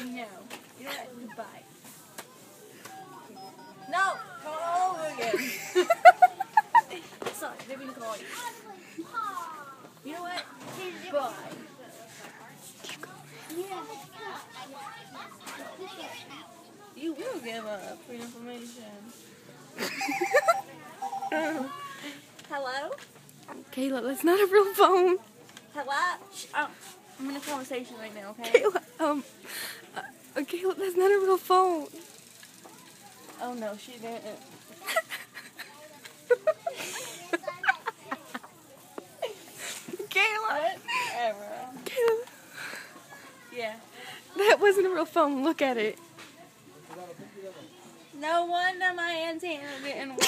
No. You know what? Goodbye. No! Come all over again. Sorry, they've been calling you. You know what? Bye. You will give up for information. Hello? Kayla, that's not a real phone. Hello? I'm in a conversation right now, okay? Kayla, Kayla, that's not a real phone. Oh no, she didn't. Kayla. Whatever. Kayla. Yeah. That wasn't a real phone. Look at it. No wonder my antenna didn't work.